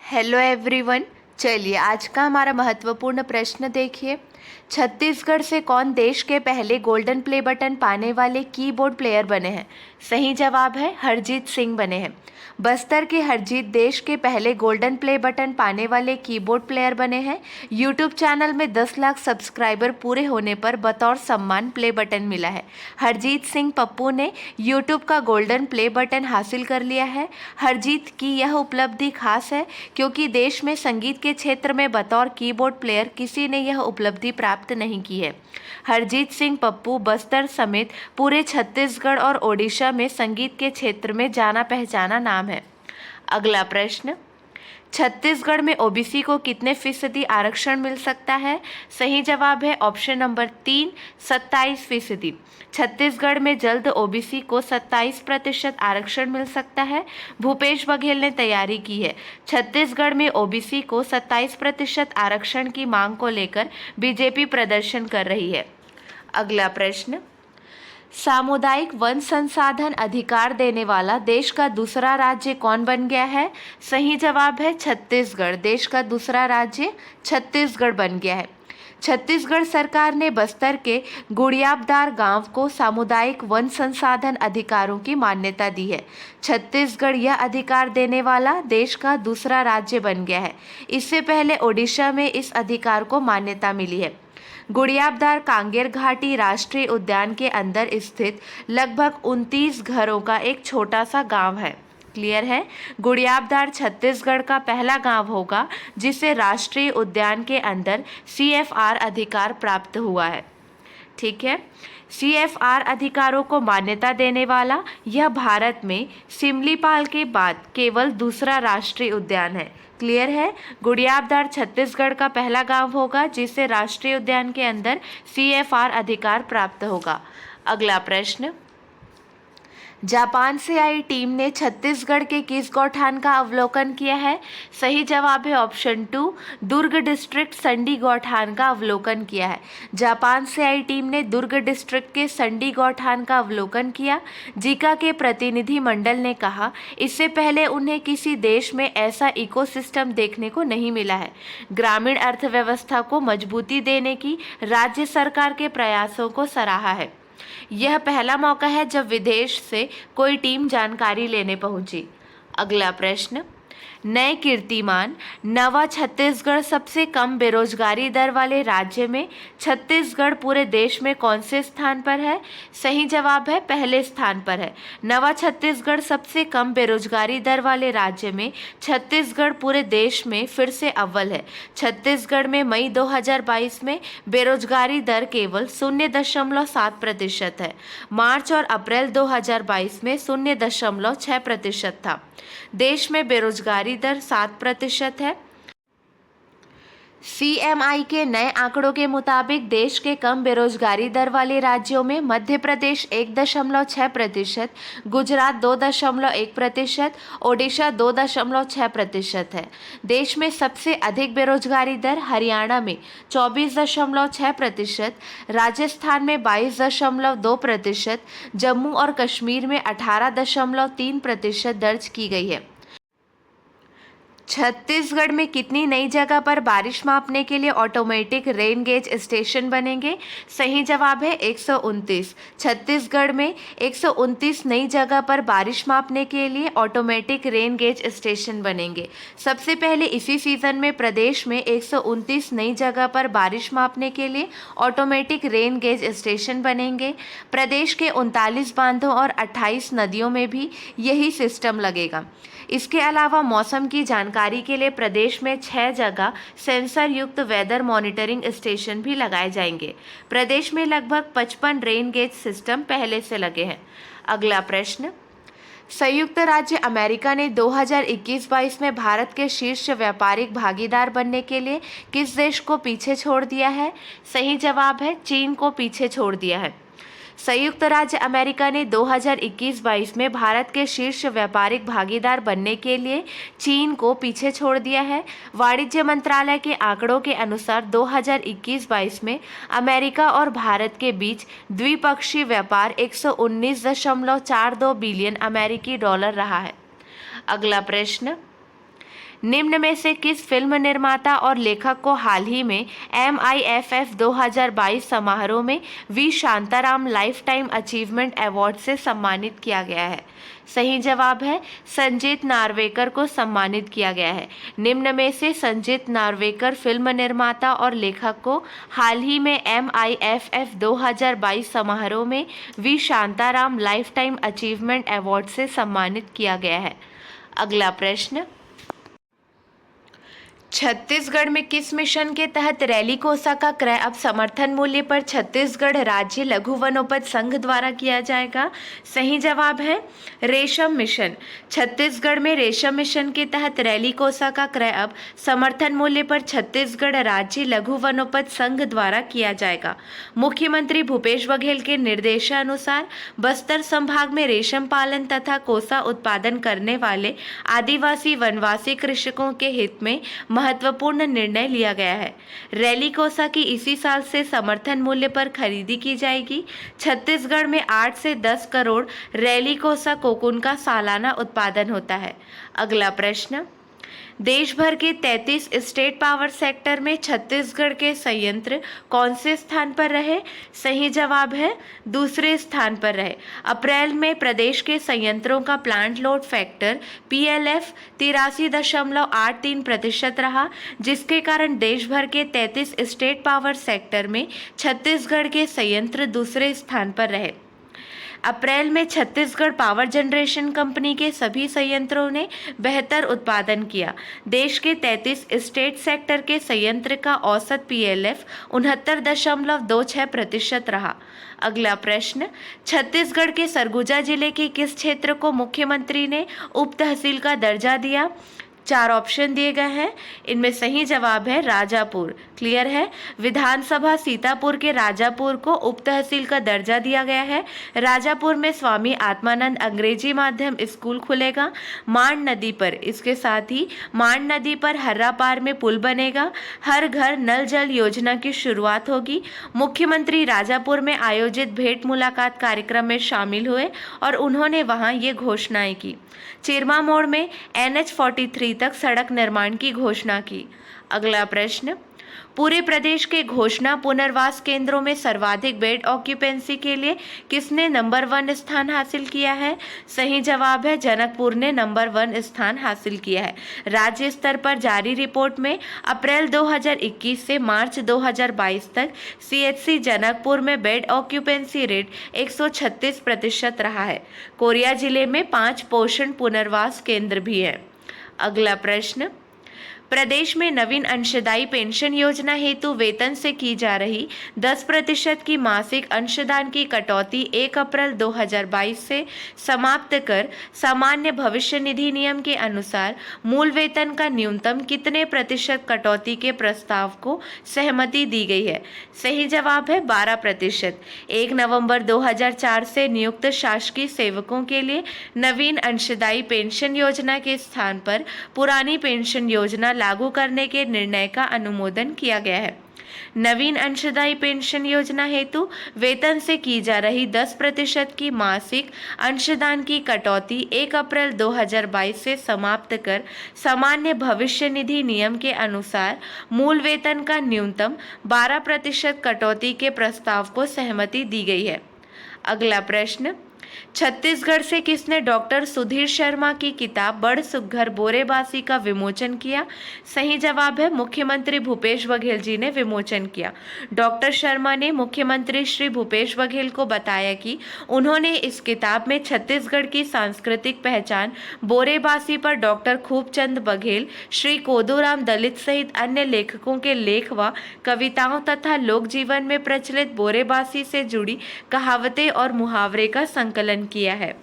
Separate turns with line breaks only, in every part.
Hello everyone. चलिए आज का हमारा महत्वपूर्ण प्रश्न देखिए। छत्तीसगढ़ से कौन देश के पहले गोल्डन प्ले बटन पाने वाले कीबोर्ड प्लेयर बने हैं? सही जवाब है हरजीत सिंह बने हैं। बस्तर के हरजीत देश के पहले गोल्डन प्ले बटन पाने वाले कीबोर्ड प्लेयर बने हैं। यूट्यूब चैनल में 10 लाख सब्सक्राइबर पूरे होने पर बतौर सम्मान प्ले बटन मिला है। हरजीत सिंह पप्पू ने यूट्यूब का गोल्डन प्ले बटन हासिल कर लिया है। हरजीत की यह उपलब्धि खास है क्योंकि देश में संगीत के क्षेत्र में बतौर कीबोर्ड प्लेयर किसी ने यह उपलब्धि प्राप्त नहीं की है। हरजीत सिंह पप्पू बस्तर समेत पूरे छत्तीसगढ़ और ओडिशा में संगीत के क्षेत्र में जाना पहचाना नाम है। अगला प्रश्न, छत्तीसगढ़ में ओबीसी को कितने फीसदी आरक्षण मिल सकता है? सही जवाब है ऑप्शन नंबर 3, 27%। छत्तीसगढ़ में जल्द ओबीसी को 27% आरक्षण मिल सकता है। भूपेश बघेल ने तैयारी की है। छत्तीसगढ़ में ओबीसी को 27% आरक्षण की मांग को लेकर बीजेपी प्रदर्शन कर रही है। अगला प्रश्न, सामुदायिक वन संसाधन अधिकार देने वाला देश का दूसरा राज्य कौन बन गया है? सही जवाब है छत्तीसगढ़। देश का दूसरा राज्य छत्तीसगढ़ बन गया है। छत्तीसगढ़ सरकार ने बस्तर के गुड़ियाबदार गांव को सामुदायिक वन संसाधन अधिकारों की मान्यता दी है। छत्तीसगढ़ यह अधिकार देने वाला देश का दूसरा राज्य बन गया है। इससे पहले ओडिशा में इस अधिकार को मान्यता मिली है। गुड़ियाबदार कांगेर घाटी राष्ट्रीय उद्यान के अंदर स्थित लगभग 29 घरों का एक छोटा सा गांव है। क्लियर है? गुड़ियाबदार छत्तीसगढ़ का पहला गांव होगा जिसे राष्ट्रीय उद्यान के अंदर CFR अधिकार प्राप्त हुआ है। ठीक है, CFR अधिकारों को मान्यता देने वाला यह भारत में सिमलीपाल के बाद केवल दूसरा राष्ट्रीय उद्यान है। क्लियर है? गुड़ियाबदार छत्तीसगढ़ का पहला गांव होगा जिसे राष्ट्रीय उद्यान के अंदर CFR अधिकार प्राप्त होगा। अगला प्रश्न, जापान से आई टीम ने छत्तीसगढ़ के किस गौठान का अवलोकन किया है? सही जवाब है ऑप्शन 2, दुर्ग डिस्ट्रिक्ट संडी गौठान का अवलोकन किया है। जापान से आई टीम ने दुर्ग डिस्ट्रिक्ट के संडी गौठान का अवलोकन किया। जीका के प्रतिनिधि मंडल ने कहा इससे पहले उन्हें किसी देश में ऐसा इकोसिस्टम देखने को नहीं मिला है। ग्रामीण अर्थव्यवस्था को मजबूती देने की राज्य सरकार के प्रयासों को सराहा है। यह पहला मौका है जब विदेश से कोई टीम जानकारी लेने पहुंची। अगला प्रश्न, नए कीर्तिमान नवा छत्तीसगढ़ सबसे कम बेरोजगारी दर वाले राज्य में छत्तीसगढ़ पूरे देश में कौन से स्थान पर है? सही जवाब है पहले स्थान पर है। नवा छत्तीसगढ़ सबसे कम बेरोजगारी दर वाले राज्य में छत्तीसगढ़ पूरे देश में फिर से अव्वल है। छत्तीसगढ़ में मई 2022 में बेरोजगारी दर केवल 0.7% है। मार्च और अप्रैल 2022 में 0.6% था। देश में बेरोजगारी दर 7% है। CMI के नए आंकड़ों के मुताबिक देश के कम बेरोजगारी दर वाले राज्यों में मध्य प्रदेश 1.6%, गुजरात 2.1%, ओडिशा 2.6% है। देश में सबसे अधिक बेरोजगारी दर हरियाणा में 24.6%, राजस्थान में 22.2%, जम्मू और कश्मीर में 18.3% दर्ज की गई है। छत्तीसगढ़ में कितनी नई जगह पर बारिश मापने के लिए ऑटोमेटिक रेन गेज स्टेशन बनेंगे? सही जवाब है 129। छत्तीसगढ़ में 129 नई जगह पर बारिश मापने के लिए ऑटोमेटिक रेन गेज स्टेशन बनेंगे। सबसे पहले इसी सीजन में प्रदेश में 129 नई जगह पर बारिश मापने के लिए ऑटोमेटिक रेन गेज स्टेशन बनेंगे। प्रदेश के 39 बांधों और 28 नदियों में भी यही सिस्टम लगेगा। इसके अलावा मौसम की जानकारी के लिए प्रदेश में 6 जगह सेंसर युक्त वेदर मॉनिटरिंग स्टेशन भी लगाए जाएंगे। प्रदेश में लगभग 55 रेन गेज सिस्टम पहले से लगे हैं। अगला प्रश्न, संयुक्त राज्य अमेरिका ने 2021-22 में भारत के शीर्ष व्यापारिक भागीदार बनने के लिए किस देश को पीछे छोड़ दिया है? सही जवाब है चीन को पीछे छोड़ दिया है। संयुक्त राज्य अमेरिका ने 2021-22 में भारत के शीर्ष व्यापारिक भागीदार बनने के लिए चीन को पीछे छोड़ दिया है। वाणिज्य मंत्रालय के आंकड़ों के अनुसार 2021-22 में अमेरिका और भारत के बीच द्विपक्षीय व्यापार 119.42 बिलियन अमेरिकी डॉलर रहा है। अगला प्रश्न, निम्न में से किस फिल्म निर्माता और लेखक को हाल ही में MIFF 2022 समारोह में V Shantaram lifetime achievement award से सम्मानित किया गया है? सही जवाब है संजीत नार्वेकर को सम्मानित किया गया है। निम्न में से संजीत नार्वेकर फिल्म निर्माता और लेखक को हाल ही में MIFF 2022 समारोह में V Shantaram lifetime achievement award से सम्मानित किया गया है। अगला प्रश्न, छत्तीसगढ़ में किस मिशन के तहत रैली कोसा का क्रय अब समर्थन मूल्य पर छत्तीसगढ़ राज्य लघु वनोपज संघ द्वारा किया जाएगा? सही जवाब है रेशम मिशन। छत्तीसगढ़ में रेशम मिशन के तहत रैली कोसा का क्रय अब समर्थन मूल्य पर छत्तीसगढ़ राज्य लघु वनोपज संघ द्वारा किया जाएगा। मुख्यमंत्री भूपेश बघेल के निर्देशानुसार बस्तर संभाग में रेशम पालन तथा कोसा उत्पादन करने वाले आदिवासी वनवासी कृषकों के हित में महत्वपूर्ण निर्णय लिया गया है। रैली कोसा की इसी साल से समर्थन मूल्य पर खरीदी की जाएगी। छत्तीसगढ़ में 8 से 10 करोड़ रैली कोसा कोकून का सालाना उत्पादन होता है। अगला प्रश्न, देश भर के 33 स्टेट पावर सेक्टर में छत्तीसगढ़ के संयंत्र कौन से स्थान पर रहे? सही जवाब है दूसरे स्थान पर रहे। अप्रैल में प्रदेश के संयंत्रों का प्लांट लोड फैक्टर PLF 83.83% रहा, जिसके कारण देश भर के 33 स्टेट पावर सेक्टर में छत्तीसगढ़ के संयंत्र दूसरे स्थान पर रहे। अप्रैल में छत्तीसगढ़ पावर जनरेशन कंपनी के सभी संयंत्रों ने बेहतर उत्पादन किया। देश के 33 स्टेट सेक्टर के संयंत्र का औसत PLF 69.26% रहा। अगला प्रश्न, छत्तीसगढ़ के सरगुजा जिले के किस क्षेत्र को मुख्यमंत्री ने उप तहसील का दर्जा दिया? 4 ऑप्शन दिए गए हैं, इनमें सही जवाब है राजापुर। क्लियर है? विधानसभा सीतापुर के राजापुर को उप तहसील का दर्जा दिया गया है। राजापुर में स्वामी आत्मानंद अंग्रेजी माध्यम स्कूल खुलेगा। मांड नदी पर, इसके साथ ही मांड नदी पर हर्रा पार में पुल बनेगा। हर घर नल जल योजना की शुरुआत होगी। मुख्यमंत्री राजापुर में आयोजित भेंट मुलाकात कार्यक्रम में शामिल हुए और उन्होंने वहां ये घोषणाएं की। चिरमा मोड़ में NH 43 तक सड़क निर्माण की घोषणा की। अगला प्रश्न, पूरे प्रदेश के घोषणा पुनर्वास केंद्रों में सर्वाधिक बेड ऑक्यूपेंसी के लिए किसने नंबर 1 स्थान हासिल किया है? सही जवाब है जनकपुर ने नंबर 1 स्थान हासिल किया है। राज्य स्तर पर जारी रिपोर्ट में अप्रैल 2021 से मार्च 2022 तक CHC जनकपुर में बेड ऑक्यूपेंसी रेट 136% रहा है। कोरिया जिले में 5 पोषण पुनर्वास केंद्र भी हैं। अगला प्रश्न, प्रदेश में नवीन अंशदायी पेंशन योजना हेतु वेतन से की जा रही 10% की मासिक अंशदान की कटौती 1 अप्रैल 2022 से समाप्त कर सामान्य भविष्य निधि नियम के अनुसार मूल वेतन का न्यूनतम कितने प्रतिशत कटौती के प्रस्ताव को सहमति दी गई है? सही जवाब है 12%। 1 नवंबर 2004 से नियुक्त शासकीय सेवकों के लिए नवीन अंशदायी पेंशन योजना के स्थान पर पुरानी पेंशन योजना लागू करने के निर्णय का अनुमोदन किया गया है। नवीन अंशदायी पेंशन योजना हेतु वेतन से की जा रही 10% की मासिक अंशदान की कटौती 1 अप्रैल 2022 से समाप्त कर सामान्य भविष्य निधि नियम के अनुसार मूल वेतन का न्यूनतम 12% कटौती के प्रस्ताव को सहमति दी गई है। अगला प्रश्न, छत्तीसगढ़ से किसने डॉक्टर सुधीर शर्मा की किताब बड़ सुघ्घर बोरेबासी का विमोचन किया? सही जवाब है मुख्यमंत्री भूपेश बघेल जी ने विमोचन किया। डॉक्टर शर्मा ने मुख्यमंत्री श्री भूपेश बघेल को बताया कि उन्होंने इस किताब में छत्तीसगढ़ की सांस्कृतिक पहचान बोरेबासी पर डॉक्टर खूबचंद बघेल, श्री कोदूराम दलित सहित अन्य लेखकों के लेख व कविताओं तथा लोक जीवन में प्रचलित बोरेबासी से जुड़ी कहावतें और मुहावरे का संकलन किया है।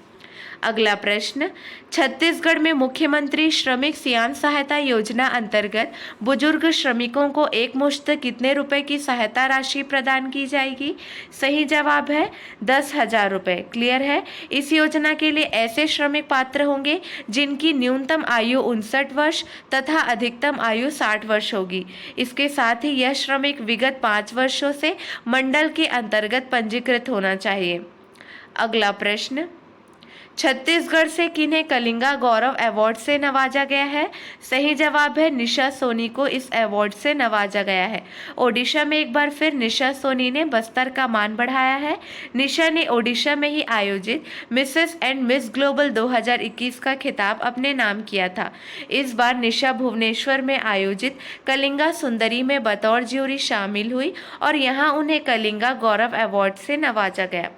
अगला प्रश्न, छत्तीसगढ़ में मुख्यमंत्री श्रमिक सियान सहायता योजना अंतर्गत बुजुर्ग श्रमिकों को एक मुश्त कितने रुपए की सहायता राशि प्रदान की जाएगी? सही जवाब है 10,000 रुपये। क्लियर है? इस योजना के लिए ऐसे श्रमिक पात्र होंगे जिनकी न्यूनतम आयु 59 वर्ष तथा अधिकतम आयु 60 वर्ष होगी। इसके साथ ही यह श्रमिक विगत 5 वर्षों से मंडल के अंतर्गत पंजीकृत होना चाहिए। अगला प्रश्न, छत्तीसगढ़ से किन्हें कलिंगा गौरव अवार्ड से नवाजा गया है? सही जवाब है निशा सोनी को इस अवार्ड से नवाजा गया है। ओडिशा में एक बार फिर निशा सोनी ने बस्तर का मान बढ़ाया है। निशा ने ओडिशा में ही आयोजित मिसेस एंड मिस ग्लोबल 2021 का खिताब अपने नाम किया था। इस बार निशा भुवनेश्वर में आयोजित कलिंगा सुंदरी में बतौर ज्यूरी शामिल हुई और यहाँ उन्हें कलिंगा गौरव अवार्ड से नवाजा गया।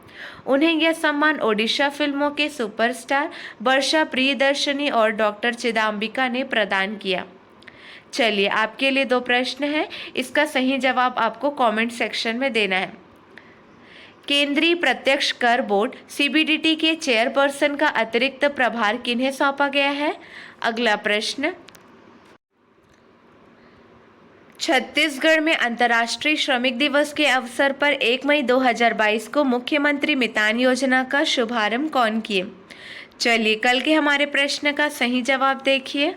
उन्हें यह सम्मान ओडिशा फिल्मों के सुपरस्टार वर्षा प्रियदर्शनी और डॉक्टर चिदाम्बिका ने प्रदान किया। चलिए, आपके लिए 2 प्रश्न हैं, इसका सही जवाब आपको कमेंट सेक्शन में देना है। केंद्रीय प्रत्यक्ष कर बोर्ड सीबीडीटी के चेयरपर्सन का अतिरिक्त प्रभार किन्हें सौंपा गया है? अगला प्रश्न, छत्तीसगढ़ में अंतर्राष्ट्रीय श्रमिक दिवस के अवसर पर 1 मई 2022 को मुख्यमंत्री मितान योजना का शुभारंभ कौन किए? चलिए, कल के हमारे प्रश्न का सही जवाब देखिए।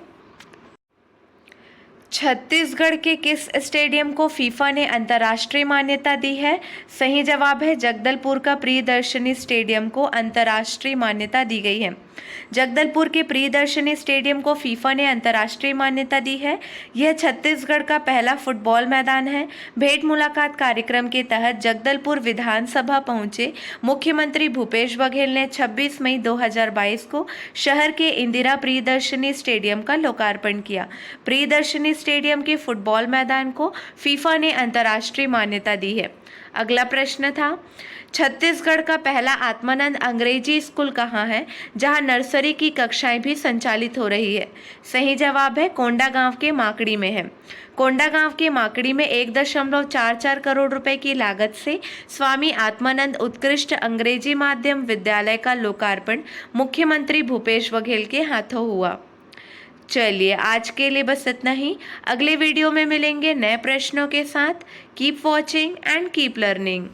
छत्तीसगढ़ के किस स्टेडियम को फीफा ने अंतर्राष्ट्रीय मान्यता दी है? सही जवाब है जगदलपुर का प्रियदर्शनी स्टेडियम को अंतर्राष्ट्रीय मान्यता दी गई है। जगदलपुर के प्रियदर्शनी स्टेडियम को फीफा ने अंतर्राष्ट्रीय मान्यता दी है। यह छत्तीसगढ़ का पहला फुटबॉल मैदान है। भेंट मुलाकात कार्यक्रम के तहत जगदलपुर विधानसभा पहुंचे मुख्यमंत्री भूपेश बघेल ने 26 मई 2022 को शहर के इंदिरा प्रियदर्शनी स्टेडियम का लोकार्पण किया। प्रियदर्शनी स्टेडियम के फुटबॉल मैदान को फीफा ने अंतर्राष्ट्रीय मान्यता दी है। अगला प्रश्न था, छत्तीसगढ़ का पहला आत्मानंद अंग्रेजी स्कूल कहाँ है जहाँ नर्सरी की कक्षाएं भी संचालित हो रही है? सही जवाब है कोंडागांव के माकड़ी में है। कोंडागांव के माकड़ी में 1.44 करोड़ रुपए की लागत से स्वामी आत्मानंद उत्कृष्ट अंग्रेजी माध्यम विद्यालय का लोकार्पण मुख्यमंत्री भूपेश बघेल के हाथों हुआ। चलिए, आज के लिए बस इतना ही। अगले वीडियो में मिलेंगे नए प्रश्नों के साथ। Keep watching and keep learning.